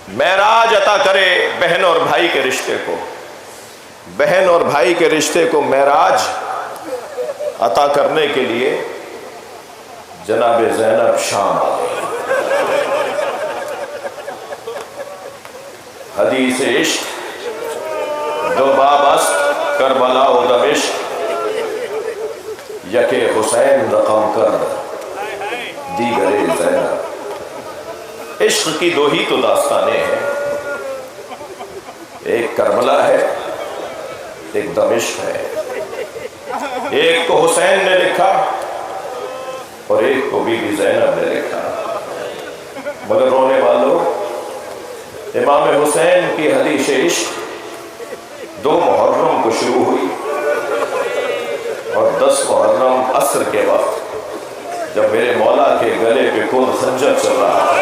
मेराज अता करे बहन और भाई के रिश्ते को, बहन और भाई के रिश्ते को मेराज अता करने के लिए जनाब ज़ैनब शाम आ गई। हदीस इश्क दो बाबस्त करबला व दमिश्क यके हुसैन रकम कर दीगरे ज़ैनब। इश्क की दो ही तो दास्तानें हैं, एक करबला है, एक दमिश्क है। एक को हुसैन ने लिखा और एक को बीबी ज़ैनब ने लिखा। मगर रोने वालों, इमाम हुसैन की हदीस इश्क 2 मुहर्रम को शुरू हुई और 10 मुहर्रम असर के वक्त जब मेरे मौला के गले पे खून खंजर चल रहा था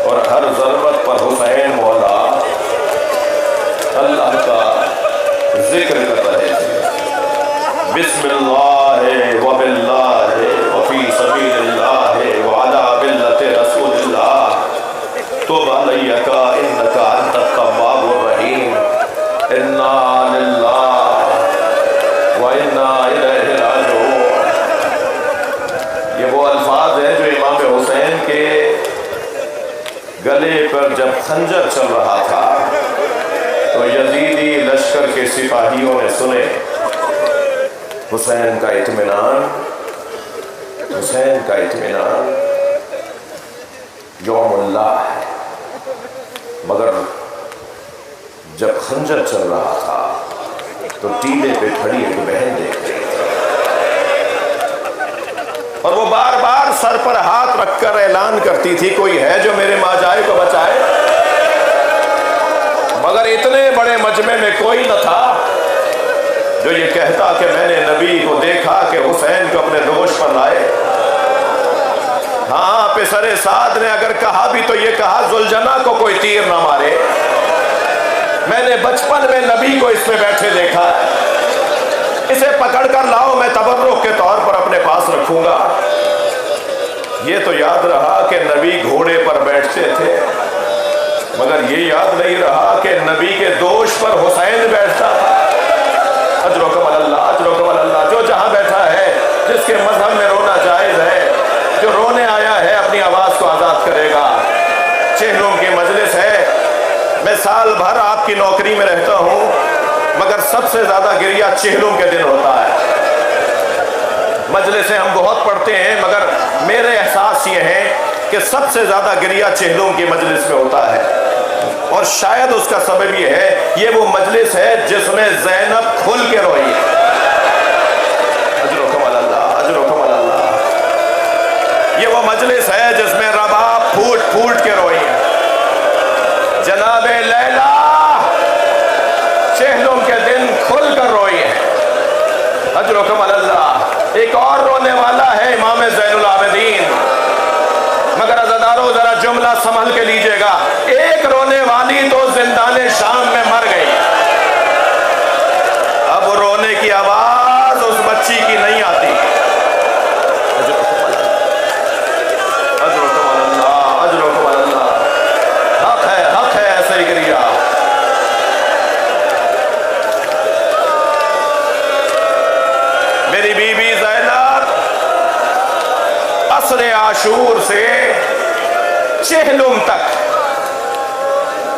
और हर ज़रूरत पर हुसैन मौला अल्लाह का जिक्र कर रहे थे। बिस्मिल्लाह व बिल्लाह व फी सबीलिल्लाह व अला मिल्लति रसूलिल्लाह तुब अलैका इन्नका अंतत तव्वाबुर रहीम इन्ना लिल्लाहि व इन्ना इलैहि राजिऊन। ये वो अल्फाज हैं जो इमाम हुसैन के गले पर जब खंजर चल रहा था तो यजीदी लश्कर के सिपाहियों ने सुने। हुसैन का इत्मीनान, हुसैन का इत्मीनान यौमुल्लाह है। मगर जब खंजर चल रहा था तो टीले पे खड़ी एक बहन देख रही थी और वो बार बार सर पर हाथ रखकर ऐलान करती थी, कोई है जो मेरे माजाए को बचाए। मगर इतने बड़े मजमे में कोई न था जो ये कहता कि मैंने नबी को देखा कि हुसैन को अपने दोष पर लाए। हाँ, पेसरे साद ने अगर कहा भी तो ये कहा जुलजना को कोई तीर ना मारे। मैंने बचपन में नबी को इसमें बैठे देखा, इसे पकड़कर लाओ, मैं तबर्रुक के तौर पर अपने पास रखूंगा। ये तो याद रहा कि नबी घोड़े पर बैठते थे, मगर ये याद नहीं रहा कि नबी के दोष पर हुसैन बैठता था। अजरुकम अल्लाह, अजरुकम अल्लाह। जो जहां बैठा है, जिसके मजहब में रोना जायज है, जो रोने आया है अपनी आवाज को आजाद करेगा। चेहरों की मजलिस है, मैं साल भर आपकी नौकरी में रहता हूं, मगर सबसे ज्यादा गिरिया चेहरों के दिन होता है। मजलिसें हम बहुत पढ़ते हैं, मगर मेरे एहसास ये है कि सबसे ज्यादा गिरिया चेहरों की मजलिस में होता है। और शायद उसका सबब ये है, ये वो मजलिस है जिसमें ज़ैनब खुल के रोई है। अजरुकम अल्लाह, अजरुकम अल्लाह। ये वो मजलिस है जिसमें रबाब फूट फूट के रोई है। जनाबे लैला चेहरों के दिन खुल कर रोई है। अजरुकम अल्लाह। एक और रोने वाला है इमाम ज़ैनुल आबिदीन। मगर अज़ादारों जरा जुमला संभल के लीजिएगा। एक रोने वाली तो जिंदाने शाम में मर गई, अब रोने की आवाज उस बच्ची की नहीं आती। हक है ऐसे ही गिरिया। मेरी बीबी ज़ैनब असरे आशूर से चेहलुम तक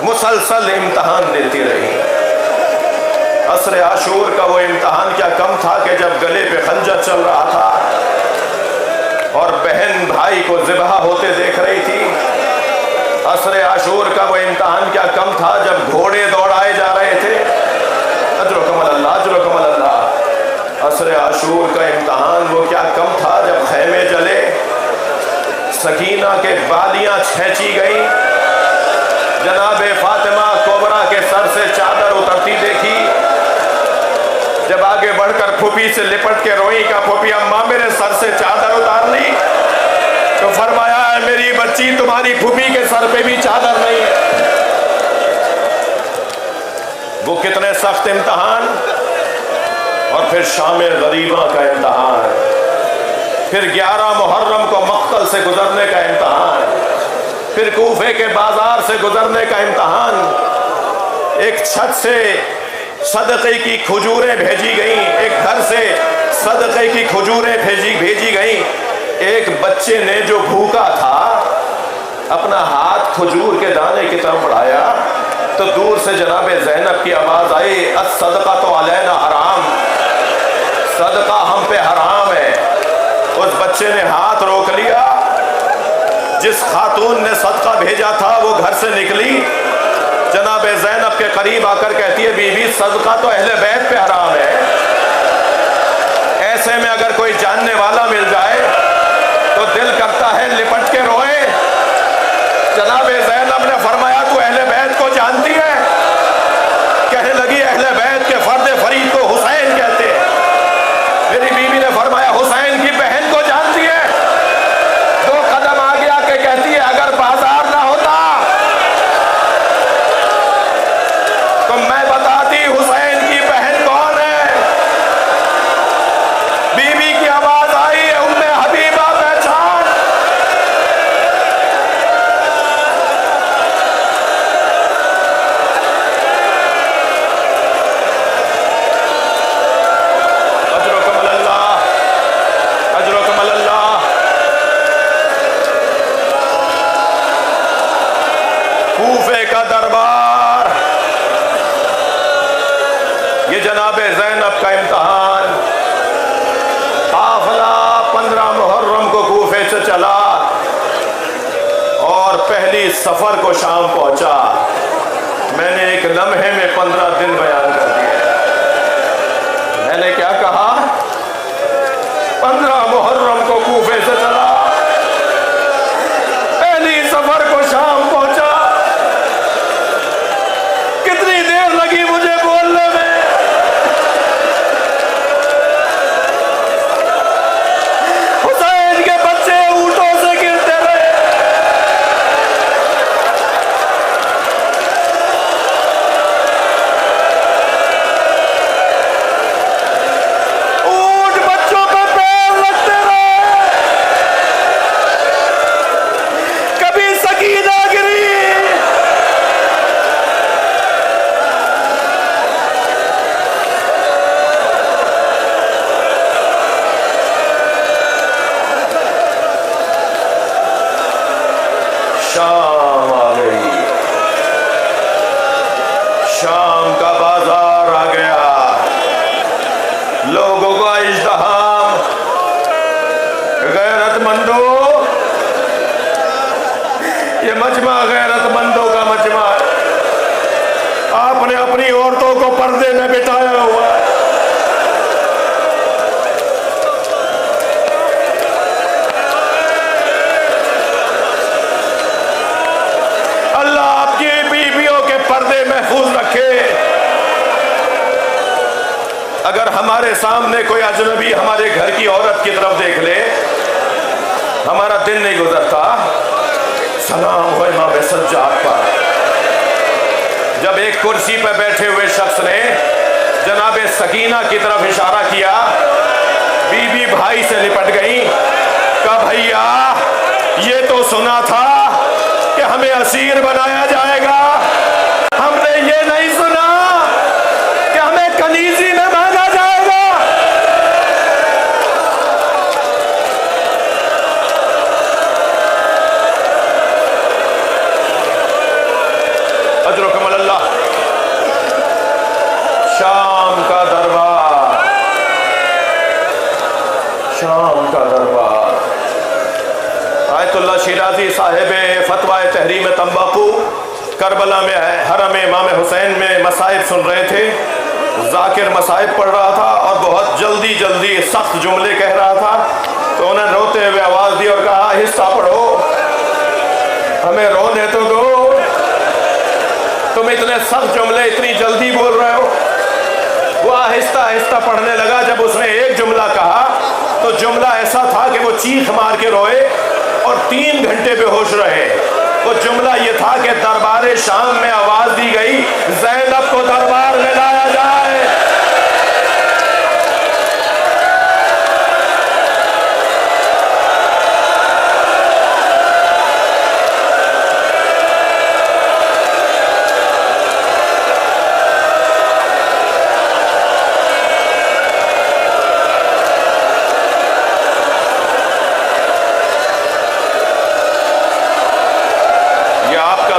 मुसलसल इम्तहान देती रही। असरे आशूर का वो इम्तहान क्या कम था कि जब गले पे खंजर चल रहा था और बहन भाई को ज़िबह होते देख रही थी। असरे आशूर का वो इम्तहान क्या कम था जब घोड़े दौड़ाए जा रहे थे। अजरुकम अल्लाह, अजरुकम अल्लाह। असरे आशूर का इम्तहान वो क्या कम था जब खैमे जले, सकीना के बालियां खींची गई, जनाबे फातिमा कोबरा के सर से चादर उतरती देखी। जब आगे बढ़कर फूफी से लिपट के रोई का फूफी अम्मा मेरे सर से चादर उतार ली, तो फरमाया मेरी बच्ची तुम्हारी फूफी के सर पे भी चादर नहीं है। वो कितने सख्त इम्तहान। और फिर शामिल गरीबा का इम्तहान, फिर 11 मुहर्रम को मक्तल से गुजरने का इम्तहान। फिर कूफे के बाजार से गुजरने का इम्तहान, एक छत से सदक़े की खजूरें भेजी गईं, एक घर से सदक़े की खजूरें भेजी गईं। एक बच्चे ने जो भूखा था अपना हाथ खजूर के दाने की तरफ बढ़ाया तो दूर से जनाब ज़ैनब की आवाज आई, अस-सदका तो अलैना हराम, सदका हम पे हराम है। उस बच्चे ने हाथ रोक लिया। जिस खातून ने सदका भेजा था वो घर से निकली, जनाब ज़ैनब के करीब आकर कहती है, बीवी सदका तो अहले बैत पे हराम है। ऐसे में अगर कोई जानने वाला मिल जाए तो दिल करता है लिपट के रोए। जनाब ज़ैनब ने फरमाया, तू अहले बैत को जानती है? कहने लगी, अहले बैत के फर्द फरीद को हुसैन कहते हैं। मेरी बीवी ने फरमाया, हुसैन की बहन को जानती है? 2 कदम आगे आके कहती है, अगर बाजार ना होता तो मैं बताती हुसैन की बहन कौन है। बीवी की आवाज आई है, उम्मे हबीबा पहचान। अजरो कमल अल्लाह, अजरो कमल अल्लाह। कूफे का दरबार, ये जनाबे ज़ैनब का इम्तहान। काफिला 15 मुहर्रम को कूफे से चला और पहली सफर को शाम पहुंचा। मैंने एक लम्हे में 15 दिन बयान कर दिए। मैंने क्या कहा? 15 मुहर्रम को कूफे से चला, पहली सफर को शाम पहुंचा। कितनी देर लगी मुझे बोलने में? हुसैन के बच्चे ऊंटों से गिरते रहे। ऊंट बच्चों पे पैर रखते रहे। कभी सकीना गिरी, शाम आ गई। शाम का बाजार आ गया। लोगों का इज़्दिहाम। गैरतमंदों, ये मजमा गैरतमंदों का मजमा है। आपने अपनी औरतों को पर्दे में बिठाया हुआ है। अल्लाह आपकी बीवियों के पर्दे महफूज रखे। अगर हमारे सामने कोई अजनबी हमारे घर की औरत की तरफ देख ले, हमारा दिन नहीं गुजरता। सलाम हो इमाम सज्जाद पर। जब एक कुर्सी पर बैठे हुए शख्स ने जनाब सकीना की तरफ इशारा किया, बीबी भाई से निपट गई। कहा, भैया ये तो सुना था कि हमें असीर बनाया जाएगा, हमने ये नहीं सुना कि हमें कनीजी में मांगा जाएगा। अजरो कमल अल्लाह। शाम का दरबार, शाम का दरबार। आयतुल्लाह शिराजी साहिब फतवा तहरीम तंबाकू करबला में है, हरम इमाम हुसैन में मसाइब सुन रहे थे। जाकिर मसाइब पढ़ रहा था और बहुत जल्दी जल्दी सख्त जुमले कह रहा था, तो उन्होंने रोते हुए आवाज दी और कहा, आहिस्ता पढ़ो, हमें रोने तो दो, तुम इतने सख्त जुमले इतनी जल्दी बोल रहे हो। वो आहिस्ता आहिस्ता पढ़ने लगा। जब उसने एक जुमला कहा तो जुमला ऐसा था कि वो चीख मार के रोए और 3 घंटे बेहोश रहे। वो जुमला ये था कि दरबार शाम में आवाज दी गई, ज़ैनब को दरबार में लाया जाए।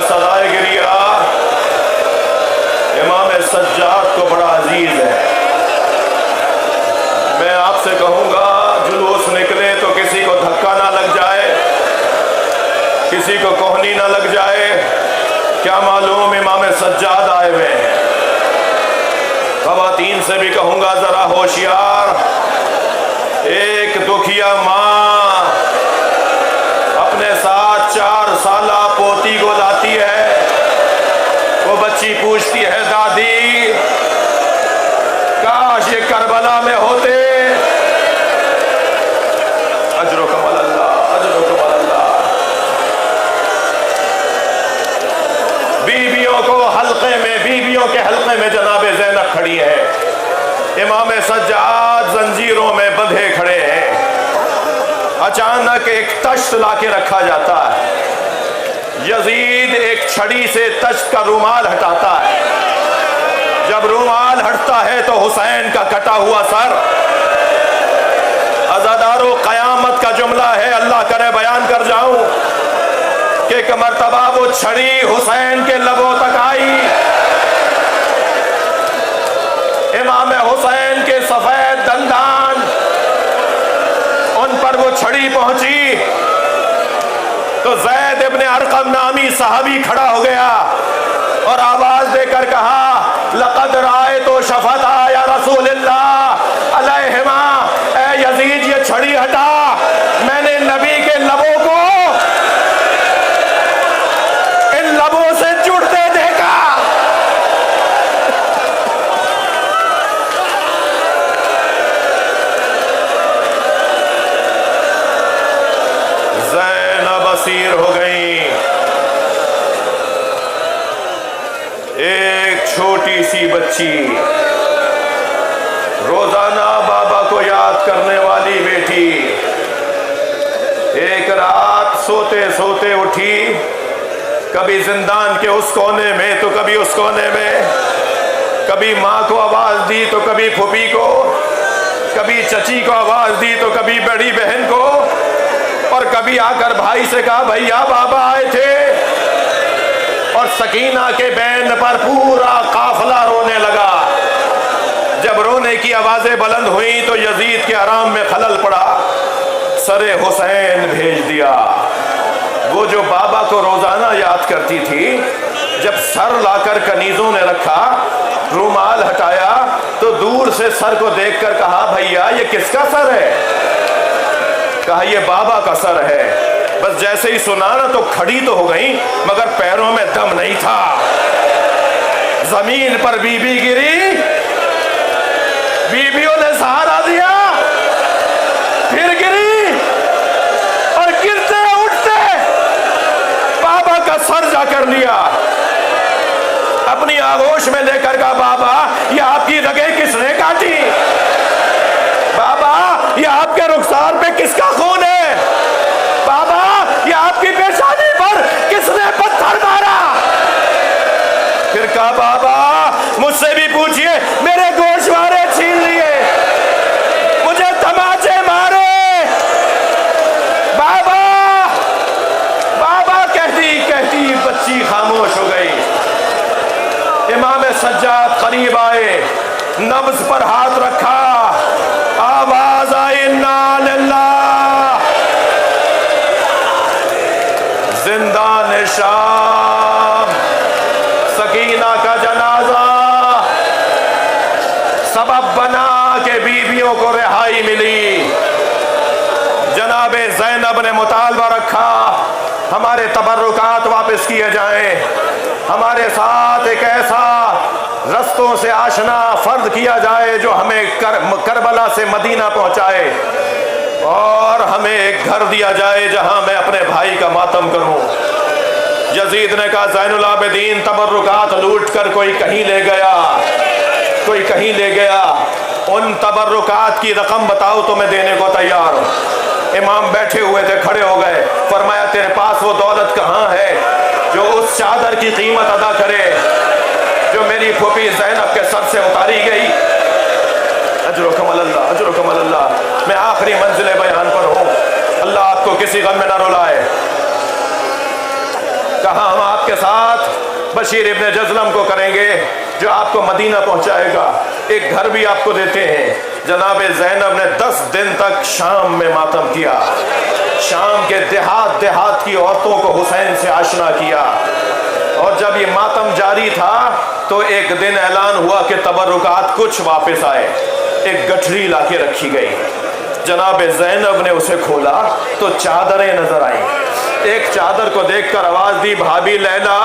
सदाए गिरिया इमाम सज्जाद को बड़ा अजीज है। मैं आपसे कहूंगा जुलूस निकले तो किसी को धक्का ना लग जाए, किसी को कोहनी ना लग जाए। क्या मालूम इमाम सज्जाद आए हुए हैं। खवातीन से भी कहूंगा जरा होशियार। एक दुखिया माँ अपने साथ 4 साला पोती को लाती है। वो बच्ची पूछती है दादी काश ये करबला में होते। अजरो कमल अल्लाह, अजरो कमल अल्लाह। बीबियों को हल्के में, बीबियों के हल्के में जनाबे ज़ैनब खड़ी है। इमाम सज्जाद जंजीरों में बंधे खड़े हैं। अचानक एक तश्त लाके रखा जाता है। यजीद एक छड़ी से तश्त का रुमाल हटाता है। जब रुमाल हटता है तो हुसैन का कटा हुआ सर। अज़ादारों, क़यामत का जुमला है, अल्लाह करे बयान कर जाऊं कि एक मर्तबा वो छड़ी हुसैन के लबों तक आई। इमाम हुसैन के सफेद दंदान, उन पर वो छड़ी पहुंची तो ज़ैद इब्ने अरक़म नामी सहाबी खड़ा हो गया और आवाज देकर कहा लक़द रायतु शफ़ता या रसूलल्लाह अलैहिमा। ए यजीद, ये छड़ी हटा, मैंने नबी के लबों को इन लबों से जुड़ते देखा। ज़ैनब असीर हो गई। एक छोटी सी बच्ची, रोजाना बाबा को याद करने वाली बेटी, एक रात सोते सोते उठी। कभी जिंदान के उस कोने में तो कभी उस कोने में, कभी माँ को आवाज दी तो कभी फूफी को, कभी चची को आवाज दी तो कभी बड़ी बहन को, और कभी आकर भाई से कहा भैया बाबा आए थे। और सकीना के बैन पर पूरा काफिला रोने लगा। जब रोने की आवाजें बुलंद हुई तो यजीद के आराम में खलल पड़ा। सरे हुसैन भेज दिया। वो जो बाबा को रोजाना याद करती थी, जब सर लाकर कनीजों ने रखा, रुमाल हटाया तो दूर से सर को देखकर कहा भैया ये किसका सर है? कहा ये बाबा का सर है। बस जैसे ही सुना ना तो खड़ी तो हो गई, मगर पैरों में दम नहीं था। जमीन पर बीबी गिरी, बीबियों ने सहारा दिया, फिर गिरी और गिरते उठते बाबा का सर जाकर लिया। अपनी आगोश में लेकर कहा बाबा ये आपकी रगें किसने काटी? बाबा ये आपके रुखसार पे किसका खून है? बाबा ये आपकी पेशानी पर किसने पत्थर मारा? फिर कहा बाबा मुझसे भी पूछिए, मेरे गोशवारे छीन लिए, मुझे तमाचे मारे। बाबा बाबा कहती कहती बच्ची खामोश हो गई। इमाम सज्जाद करीब आए, नब्ज पर हाथ रखा, आवाज आई इन्ना लिल्लाह। जिंदान शाम सकीना का जनाजा सबब बना के बीबियों को रिहाई मिली। जनाबे ज़ैनब ने मुतालबा रखा हमारे तबर्रुकात वापस किए जाएं, हमारे साथ एक ऐसा रस्तों से आशना फर्द किया जाए जो हमें करबला से मदीना पहुंचाए, और हमें एक घर दिया जाए जहां मैं अपने भाई का मातम करूं। यजीद ने कहा ज़ैनुल आबिदीन तबर्रुकात लूट कर कोई कहीं ले गया, कोई कहीं ले गया, उन तबर्रुकात की रकम बताओ तो मैं देने को तैयार हूं। इमाम बैठे हुए थे, खड़े हो गए, फरमाया तेरे पास वो दौलत कहाँ है जो उस चादर की कीमत अदा करे जो मेरी फूफी ज़ैनब के सर से उतारी गई। अजरो कमल अल्लाह, अजरो कमल अल्लाह। मैं आखिरी मंजिल बयान पर हूँ, अल्लाह आपको किसी गम में न रुलाए। कहा हम आपके साथ बशीर इब्न जज़लम को करेंगे जो आपको मदीना पहुंचाएगा, एक घर भी आपको देते हैं। जनाब ज़ैनब ने 10 दिन तक शाम में मातम किया, शाम के देहात देहात की औरतों को हुसैन से आशना किया। और जब ये मातम जारी था तो एक दिन ऐलान हुआ कि तबर्रुकात कुछ वापस आए। एक गठरी लाके रखी गई, जनाब ज़ैनब ने उसे खोला तो चादरें नजर आई। एक चादर को देखकर आवाज दी, भाभी लैला,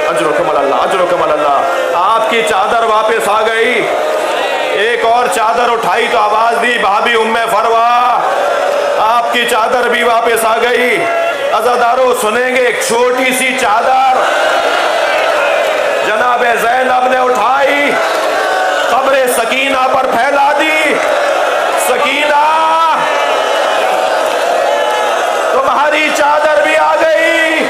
अजरुकम अल्लाह, अजरुकम अल्लाह, आपकी चादर वापस आ गई। एक और चादर उठाई तो आवाज दी, भाभी उम्मे फरवा, आपकी चादर भी वापस आ गई। अज़ादारों सुनेंगे, एक छोटी सी चादर जनाब ज़ैनब ने उठाई, कब्र सकीना पर फैला दी। सकीना, तुम्हारी चादर भी आ गई।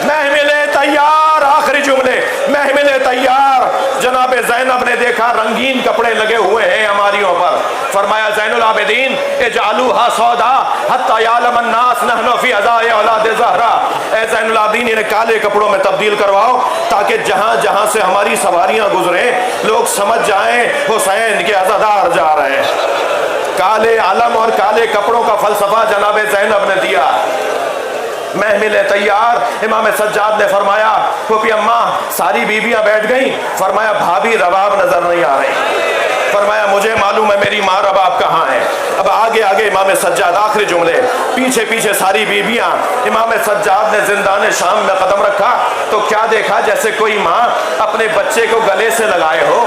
महमिले तैयार, आखिरी जुमले, महमिले तैयार। जनाब ज़ैनब ने देखा रंगीन कपड़े लगे हुए हैं हमारियों पर। फरमाया ज़ैनुल आबिदीन इजअलूहा सौदा हत्ता यालम अन्नास नहनु फी अज़ाए औलाद ज़हरा। ए ज़ैनुल आबिदीन, इन्हें काले कपड़ों में तब्दील करवाओ ताकि जहां जहां से हमारी सवारियां गुजरे लोग समझ जाएं हुसैन के अज़ादार जा रहे हैं। काले आलम और काले कपड़ों का फलसफा जनाब ज़ैनब ने दिया। महमिले तैयार। इमाम सज्जाद ने फरमाया फूफी अम्मा सारी बीबियां बैठ गई। फरमाया भाभी रबाब नजर नहीं आ रही। फरमाया मुझे मालूम है मेरी माँ रबाब कहाँ है। अब आगे आगे इमाम सज्जाद, आखिरी जुमले, पीछे पीछे सारी बीबियां। इमाम सज्जाद ने जिंदान शाम में कदम रखा तो क्या देखा, जैसे कोई माँ अपने बच्चे को गले से लगाए हो,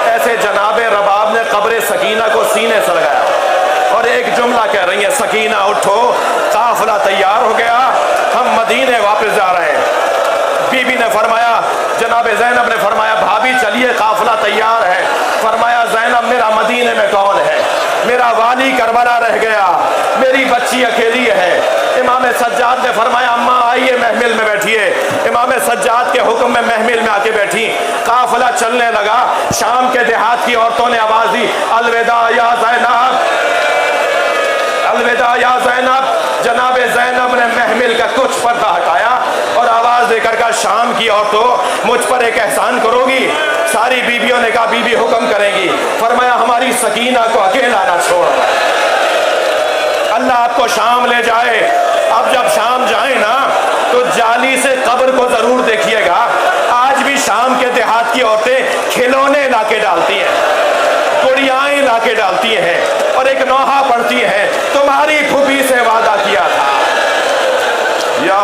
ऐसे जनाब रबाब ने कब्र सकीना को सीने से लगाया और एक जुमला कह रही है, सकीना उठो, काफिला तैयार हो गया, हम मदीने वापस जा रहे हैं। बीबी ने फरमाया, जनाब ज़ैनब ने फरमाया भाभी चलिए काफिला तैयार है। फरमाया ज़ैनब मेरा मदीने में कौन है, मेरा वाली करबला रह गया, मेरी बच्ची अकेली है। इमाम सज्जाद ने फरमाया अम्मा आइए महमिल में बैठिए। इमाम सज्जाद के हुक्म में महमिल में आके बैठी। काफिला चलने लगा। शाम के देहात की औरतों ने आवाज दी, अलविदा या ज़ैनब, अलविदा या ज़ैनब। जनाब ज़ैनब ने महमिल का कुछ पर्दा हटाया और आवाज देकर कहा, शाम की औरतों मुझ पर एक एहसान करोगी। सारी बीबियों ने कहा बीबी हुक्म करेंगी। फरमाया हमारी सकीना को अकेला ना छोड़, अल्लाह आपको शाम ले जाए। अब जब शाम जाए ना तो जाली से कब्र को जरूर देखिएगा। आज भी शाम के देहात की औरतें खिलौने लाके डालती हैं, गुड़ियाएं लाके डालती हैं और एक नौहा पढ़ती हैं, तुम्हारी फूफी से वादा किया था। या